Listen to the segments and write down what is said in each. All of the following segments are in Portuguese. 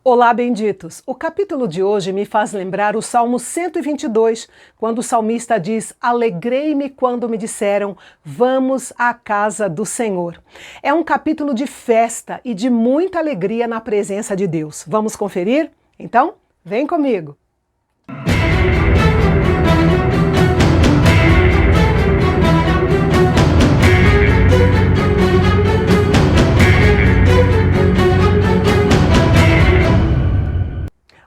Olá, benditos! O capítulo de hoje me faz lembrar o Salmo 122, quando o salmista diz: "Alegrei-me quando me disseram, vamos à casa do Senhor." É um capítulo de festa e de muita alegria na presença de Deus. Vamos conferir? Então, vem comigo!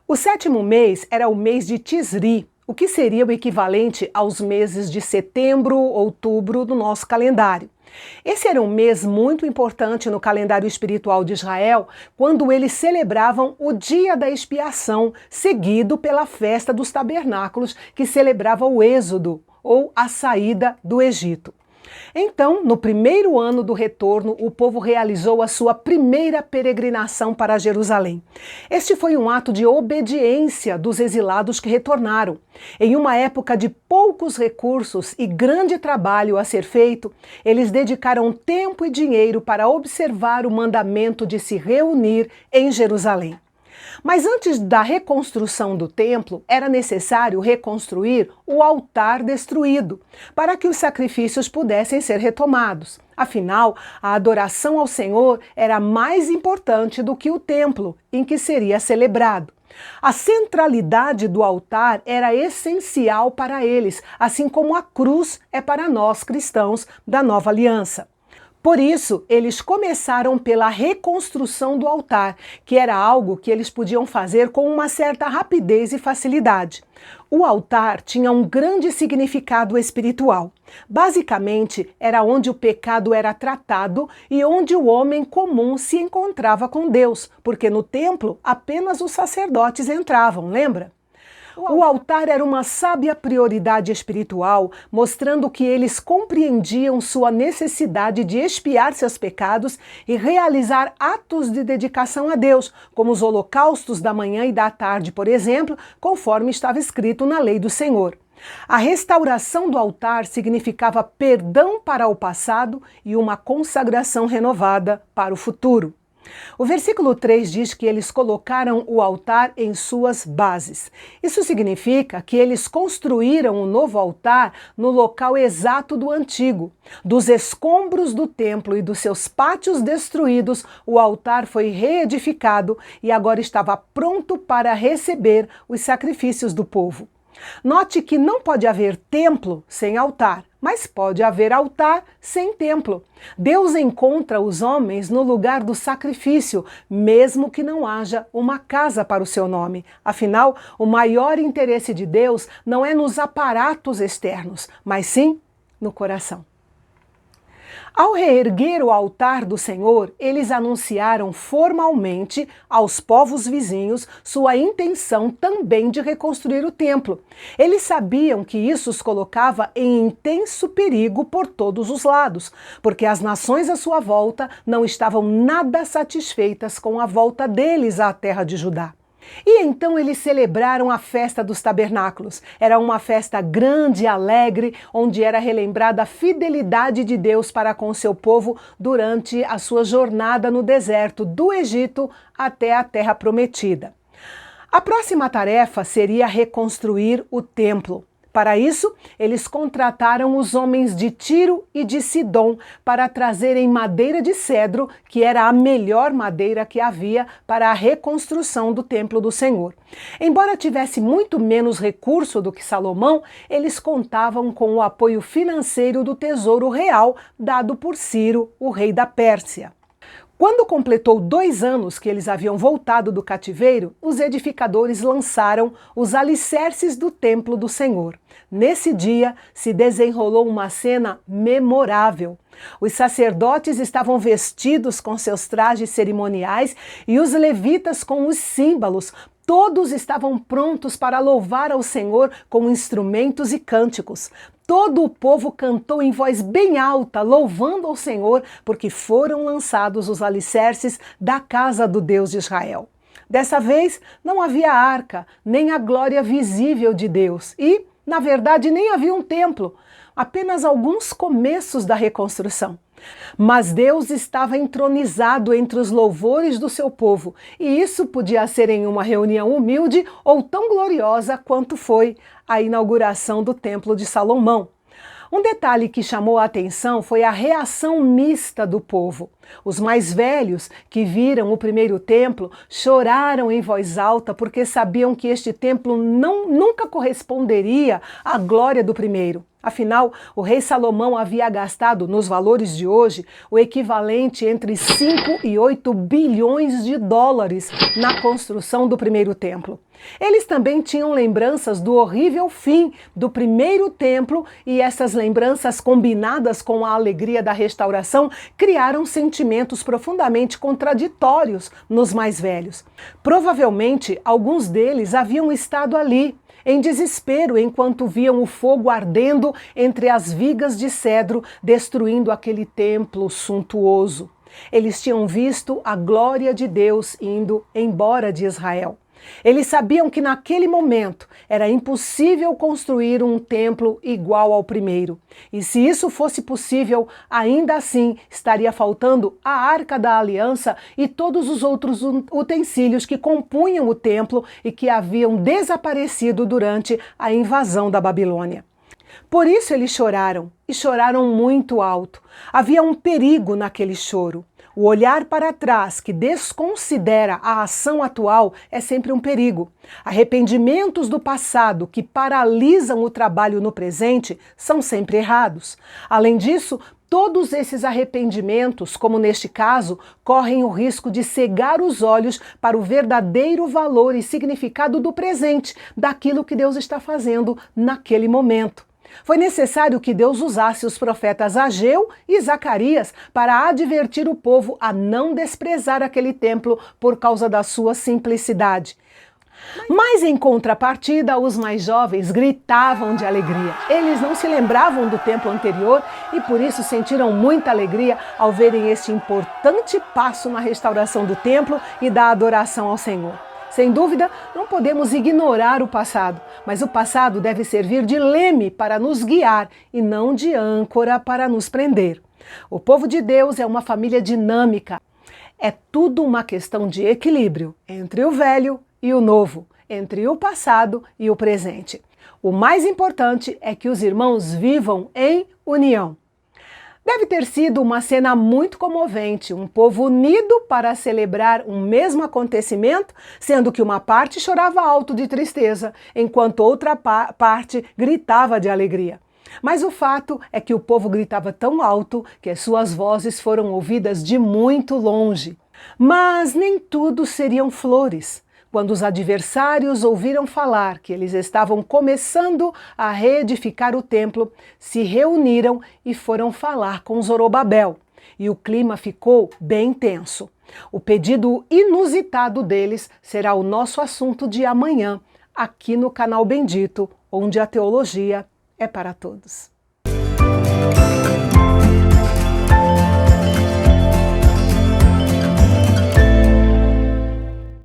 O sétimo mês era o mês de Tisri, o que seria o equivalente aos meses de setembro, outubro do nosso calendário. Esse era um mês muito importante no calendário espiritual de Israel, quando eles celebravam o Dia da Expiação, seguido pela Festa dos Tabernáculos, que celebrava o Êxodo, ou a saída do Egito. Então, no primeiro ano do retorno, o povo realizou a sua primeira peregrinação para Jerusalém. Este foi um ato de obediência dos exilados que retornaram. Em uma época de poucos recursos e grande trabalho a ser feito, eles dedicaram tempo e dinheiro para observar o mandamento de se reunir em Jerusalém. Mas antes da reconstrução do templo, era necessário reconstruir o altar destruído, para que os sacrifícios pudessem ser retomados. Afinal, a adoração ao Senhor era mais importante do que o templo em que seria celebrado. A centralidade do altar era essencial para eles, assim como a cruz é para nós cristãos da Nova Aliança. Por isso, eles começaram pela reconstrução do altar, que era algo que eles podiam fazer com uma certa rapidez e facilidade. O altar tinha um grande significado espiritual. Basicamente, era onde o pecado era tratado e onde o homem comum se encontrava com Deus, porque no templo apenas os sacerdotes entravam, lembra? O altar era uma sábia prioridade espiritual, mostrando que eles compreendiam sua necessidade de expiar seus pecados e realizar atos de dedicação a Deus, como os holocaustos da manhã e da tarde, por exemplo, conforme estava escrito na lei do Senhor. A restauração do altar significava perdão para o passado e uma consagração renovada para o futuro. O versículo 3 diz que eles colocaram o altar em suas bases. Isso significa que eles construíram o novo altar no local exato do antigo. Dos escombros do templo e dos seus pátios destruídos, o altar foi reedificado e agora estava pronto para receber os sacrifícios do povo. Note que não pode haver templo sem altar, mas pode haver altar sem templo. Deus encontra os homens no lugar do sacrifício, mesmo que não haja uma casa para o seu nome. Afinal, o maior interesse de Deus não é nos aparatos externos, mas sim no coração. Ao reerguer o altar do Senhor, eles anunciaram formalmente aos povos vizinhos sua intenção também de reconstruir o templo. Eles sabiam que isso os colocava em intenso perigo por todos os lados, porque as nações à sua volta não estavam nada satisfeitas com a volta deles à terra de Judá. E então eles celebraram a festa dos tabernáculos. Era uma festa grande e alegre, onde era relembrada a fidelidade de Deus para com seu povo durante a sua jornada no deserto do Egito até a terra prometida. A próxima tarefa seria reconstruir o templo. Para isso, eles contrataram os homens de Tiro e de Sidom para trazerem madeira de cedro, que era a melhor madeira que havia para a reconstrução do templo do Senhor. Embora tivesse muito menos recurso do que Salomão, eles contavam com o apoio financeiro do tesouro real dado por Ciro, o rei da Pérsia. Quando completou 2 anos que eles haviam voltado do cativeiro, os edificadores lançaram os alicerces do templo do Senhor. Nesse dia, se desenrolou uma cena memorável. Os sacerdotes estavam vestidos com seus trajes cerimoniais e os levitas com os símbolos. Todos estavam prontos para louvar ao Senhor com instrumentos e cânticos. Todo o povo cantou em voz bem alta, louvando ao Senhor, porque foram lançados os alicerces da casa do Deus de Israel. Dessa vez, não havia arca, nem a glória visível de Deus e, na verdade, nem havia um templo, apenas alguns começos da reconstrução. Mas Deus estava entronizado entre os louvores do seu povo, e isso podia ser em uma reunião humilde ou tão gloriosa quanto foi a inauguração do Templo de Salomão. Um detalhe que chamou a atenção foi a reação mista do povo. Os mais velhos, que viram o primeiro templo, choraram em voz alta porque sabiam que este templo nunca corresponderia à glória do primeiro. Afinal, o rei Salomão havia gastado, nos valores de hoje, o equivalente entre 5 e 8 bilhões de dólares na construção do primeiro templo. Eles também tinham lembranças do horrível fim do primeiro templo e essas lembranças, combinadas com a alegria da restauração, criaram sentimentos profundamente contraditórios nos mais velhos. Provavelmente, alguns deles haviam estado ali, em desespero, enquanto viam o fogo ardendo entre as vigas de cedro, destruindo aquele templo suntuoso. Eles tinham visto a glória de Deus indo embora de Israel. Eles sabiam que naquele momento era impossível construir um templo igual ao primeiro. E se isso fosse possível, ainda assim estaria faltando a Arca da Aliança e todos os outros utensílios que compunham o templo e que haviam desaparecido durante a invasão da Babilônia. Por isso eles choraram, e choraram muito alto. Havia um perigo naquele choro. O olhar para trás, que desconsidera a ação atual, é sempre um perigo. Arrependimentos do passado que paralisam o trabalho no presente são sempre errados. Além disso, todos esses arrependimentos, como neste caso, correm o risco de cegar os olhos para o verdadeiro valor e significado do presente, daquilo que Deus está fazendo naquele momento. Foi necessário que Deus usasse os profetas Ageu e Zacarias para advertir o povo a não desprezar aquele templo por causa da sua simplicidade. Mas em contrapartida, os mais jovens gritavam de alegria. Eles não se lembravam do templo anterior e por isso sentiram muita alegria ao verem este importante passo na restauração do templo e da adoração ao Senhor. Sem dúvida, não podemos ignorar o passado, mas o passado deve servir de leme para nos guiar e não de âncora para nos prender. O povo de Deus é uma família dinâmica. É tudo uma questão de equilíbrio entre o velho e o novo, entre o passado e o presente. O mais importante é que os irmãos vivam em união. Deve ter sido uma cena muito comovente, um povo unido para celebrar um mesmo acontecimento, sendo que uma parte chorava alto de tristeza, enquanto outra parte gritava de alegria. Mas o fato é que o povo gritava tão alto que as suas vozes foram ouvidas de muito longe. Mas nem tudo seriam flores. Quando os adversários ouviram falar que eles estavam começando a reedificar o templo, se reuniram e foram falar com Zorobabel. E o clima ficou bem tenso. O pedido inusitado deles será o nosso assunto de amanhã, aqui no canal Bendito, onde a teologia é para todos.